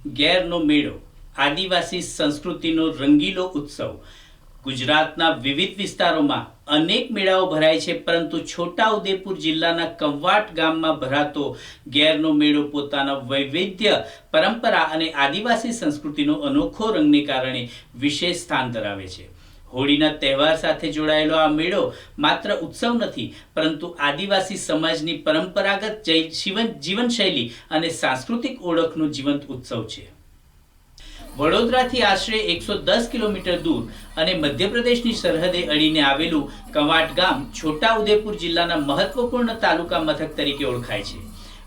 ગેરનો મેળો આદિવાસી સંસ્કૃતિનો રંગીલો ઉત્સવ. ગુજરાતના વિવિધ વિસ્તારોમાં અનેક મેળાઓ ભરાય છે, પરંતુ છોટાઉદેપુર જિલ્લાના કંવાટ ગામમાં ભરાતો ગેરનો મેળો પોતાના વૈવિધ્ય, પરંપરા અને આદિવાસી સંસ્કૃતિનો અનોખો રંગને કારણે વિશેષ સ્થાન ધરાવે છે. હોળીના તહેવાર સાથે જોડાયેલો આ મેળો માત્ર ઉત્સવ નથી, પરંતુ આદિવાસી સમાજની પરંપરાગત જીવનશૈલી અને સાંસ્કૃતિક ઓળખનો જીવંત ઉત્સવ છે. વડોદરાથી આશરે 110 કિલોમીટર દૂર અને મધ્યપ્રદેશની સરહદે અડીને આવેલું કંવાટ ગામ છોટાઉદેપુર જિલ્લાના મહત્વપૂર્ણ તાલુકા મથક તરીકે ઓળખાય છે.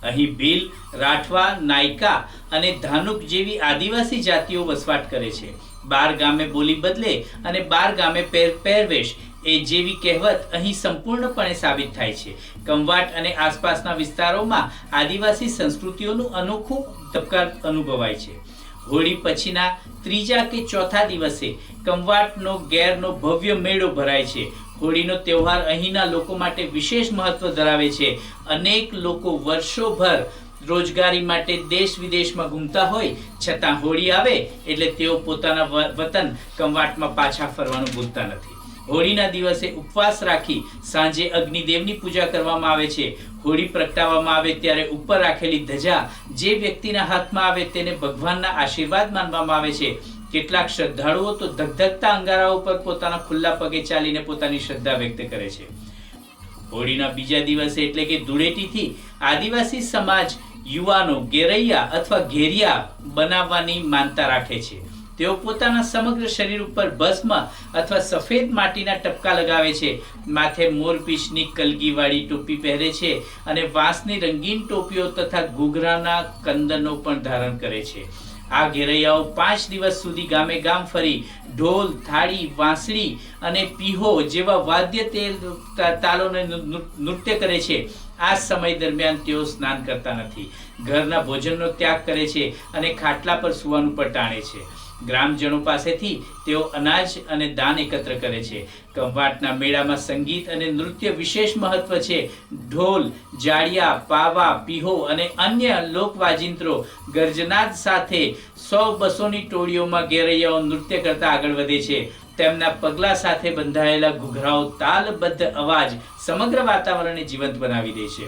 અહીં ભીલ, રાઠવા, નાયકા અને ધાનુક જેવી આદિવાસી જાતિઓ વસવાટ કરે છે. 12 ગામે બોલી બદલે અને 12 ગામે પહેરવેશ એ જેવી કહેવત અહીં સંપૂર્ણપણે સાબિત થાય છે. કંવાટ અને આસપાસના વિસ્તારોમાં આદિવાસી સંસ્કૃતિઓનું અનોખું ધબકાર અનુભવાય છે. હોળી પછીના ત્રીજા કે ચોથા દિવસે કંવાટનો ગેરનો ભવ્ય મેળો ભરાય છે. હોળીનો તહેવાર અહીંના લોકો માટે વિશેષ મહત્વ ધરાવે છે. અનેક લોકો વર્ષોભર રોજગારી માટે દેશ વિદેશમાં ઘૂમતા હોય, છતાં હોળી આવે એટલે તેઓ પોતાના વતન કંવાટમાં પાછા ફરવાનું ભૂલતા નથી. હોળીના દિવસે ઉપવાસ રાખી સાંજે અગ્નિદેવની પૂજા કરવામાં આવે છે. હોળી પ્રગટાવવામાં આવે ત્યારે ઉપર રાખેલી ધજા જે વ્યક્તિના હાથમાં આવે તેને ભગવાનના આશીર્વાદ માનવામાં આવે છે. કેટલાક શ્રદ્ધાળુઓ તો ધગધગતા અંગારા ઉપર પોતાના ખુલ્લા પગે ચાલીને પોતાની શ્રદ્ધા વ્યક્ત કરે છે. હોળીના બીજા દિવસે એટલે કે ધૂળેટીથી આદિવાસી સમાજ યુવાનો ગેરૈયા અથવા ઘેરિયા બનાવવાની માનતા રાખે છે. તેઓ પોતાના સમગ્ર શરીર ઉપર ભસ્મ અથવા સફેદ માટીના ટપકા લગાવે છે, માથે મોરપીંછની કલગીવાળી ટોપી પહેરે છે અને વાંસની રંગીન ટોપીઓ તથા ઘૂઘરાના કંદનો પણ ધારણ કરે છે. આ ઘેરૈયાઓ 5 દિવસ સુધી ગામે ગામ ફરી ઢોલ, થાળી, વાંસળી અને પીહો જેવા વાદ્ય તાલોને નૃત્ય કરે છે. આ સમય દરમિયાન તેઓ સ્નાન કરતા નથી, ઘરના ભોજનનો ત્યાગ કરે છે અને ખાટલા પર સૂવાનું પણ ટાળે છે. ગ્રામજનો પાસેથી તેઓ અનાજ અને દાન એકત્ર કરે છે. કંવાટના મેળામાં સંગીત અને નૃત્ય વિશેષ મહત્વ છે. ઢોલ, જાળિયા, પાવા, પીહો અને અન્ય લોકવાજિંત્રો ગર્જનાદ સાથે 100-200ની ટોળીઓમાં ગેરૈયાઓ નૃત્ય કરતા આગળ વધે છે. તેમના પગલા સાથે બંધાયેલા ઘૂઘરાઓ તાલબદ્ધ અવાજ સમગ્ર વાતાવરણને જીવંત બનાવી દે છે.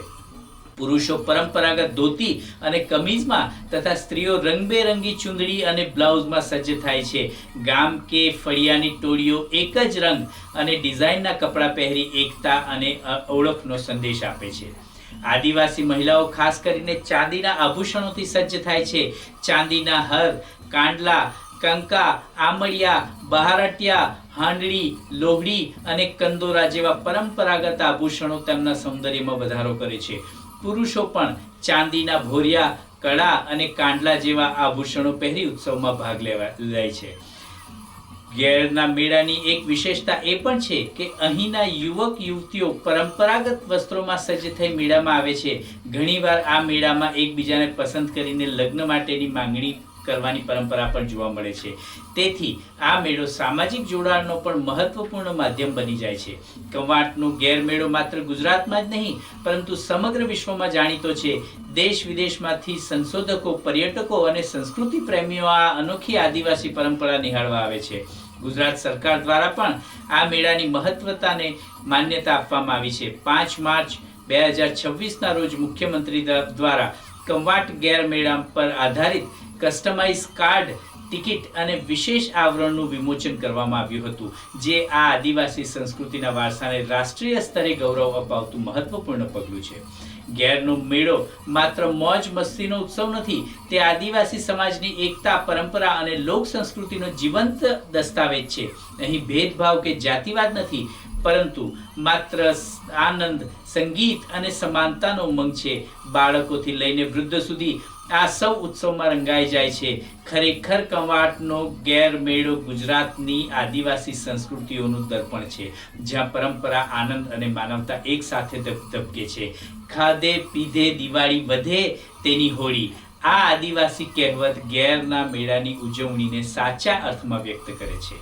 પુરુષો પરંપરાગત ધોતી અને કમીઝમાં તથા સ્ત્રીઓ રંગબેરંગી ચુંદડી અને બ્લાઉઝમાં સજ્જ થાય છે. ગામ કે ફળિયાની ટોળીઓ એક જ રંગ અને ડિઝાઇનના કપડાં પહેરી એકતા અને ઓળખનો સંદેશ આપે છે. આદિવાસી મહિલાઓ ખાસ કરીને ચાંદીના આભૂષણોથી સજ્જ થાય છે. ચાંદીના હર, કાંડલા, કંકા, આમળિયા, બહારટિયા, હાંડળી, લોહડી અને કંદોરા જેવા પરંપરાગત આભૂષણો તેમના સૌંદર્યમાં વધારો કરે છે. પુરુષો પણ ચાંદીના ભોરિયા, કડા અને કાંડલા જેવા આભૂષણો પહેરી ઉત્સવમાં ભાગ લે છે. ગેરના મેળાની એક વિશેષતા એ પણ છે કે અહીંના યુવક યુવતીઓ પરંપરાગત વસ્ત્રોમાં સજ્જ થઈ મેળામાં આવે છે. ઘણીવાર આ મેળામાં એકબીજાને પસંદ કરીને લગ્ન માટેની માંગણી કરવાની પરંપરા પણ જોવા મળે છે. તેથી આ મેળો સામાજિક જોડાણનો પણ મહત્વપૂર્ણ માધ્યમ બની જાય છે. કંવાટનો ગેરમેળો માત્ર ગુજરાતમાં જ નહીં, પરંતુ સમગ્ર વિશ્વમાં જાણીતો છે. દેશ વિદેશમાંથી સંશોધકો, પર્યટકો અને સંસ્કૃતિ પ્રેમીઓ આ અનોખી આદિવાસી પરંપરા નિહાળવા આવે છે. ગુજરાત સરકાર દ્વારા પણ આ મેળાની મહત્વતાને માન્યતા આપવામાં આવી છે. 5 માર્ચ 2026ના રોજ મુખ્યમંત્રી દ્વારા કંવાટ ગેર મેળા પર આધારિત કસ્ટમાઇઝ કાર્ડ, ટિકિટ અને વિશેષ આવરણનું વિમોચન કરવામાં આવ્યું હતું, જે આ આદિવાસી સંસ્કૃતિના વારસાને રાષ્ટ્રીય સ્તરે ગૌરવ અપાવતું મહત્વપૂર્ણ પગલું છે. ગેરનો મેળો માત્ર મોજ મસ્તીનો ઉત્સવ નથી, તે આદિવાસી સમાજની એકતા, પરંપરા અને લોક સંસ્કૃતિનો જીવંત દસ્તાવેજ છે. અહીં ભેદભાવ કે જાતિવાદ નથી, પરંતુ માત્ર આનંદ, સંગીત અને સમાનતાનો ઉમંગ છે. બાળકોથી લઈને વૃદ્ધ સુધી આ સૌ ઉત્સવમાં રંગાઈ જાય છે. ખરેખર કંવાટનો ગેર મેળો ગુજરાતની આદિવાસી સંસ્કૃતિઓનું દર્પણ છે, જ્યાં પરંપરા, આનંદ અને માનવતા એક સાથે ધબકે છે. ખાધે પીધે દિવાળી વધે તેની હોળી, આ આદિવાસી કહેવત ગેરના મેળાની ઉજવણીને સાચા અર્થમાં વ્યક્ત કરે છે.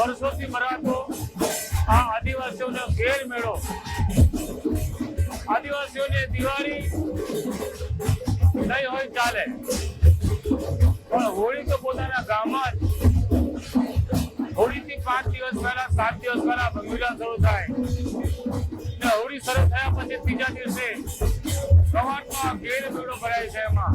વર્ષોથી ભરાતો આ આદિવાસીઓનો ઘેર મેળો, આદિવાસીઓની દિવાળી નહીં હોય ચાલે, પણ હોળી તો પોતાના ગામમાં જ હોળીથી 5 દિવસ પહેલા 7 દિવસ પહેલા ભંગીરા શરૂ થાય ને હોળી શરૂ થયા પછી ત્રીજા દિવસે સવારમાં ઘેર મેળો ભરાય છે. એમાં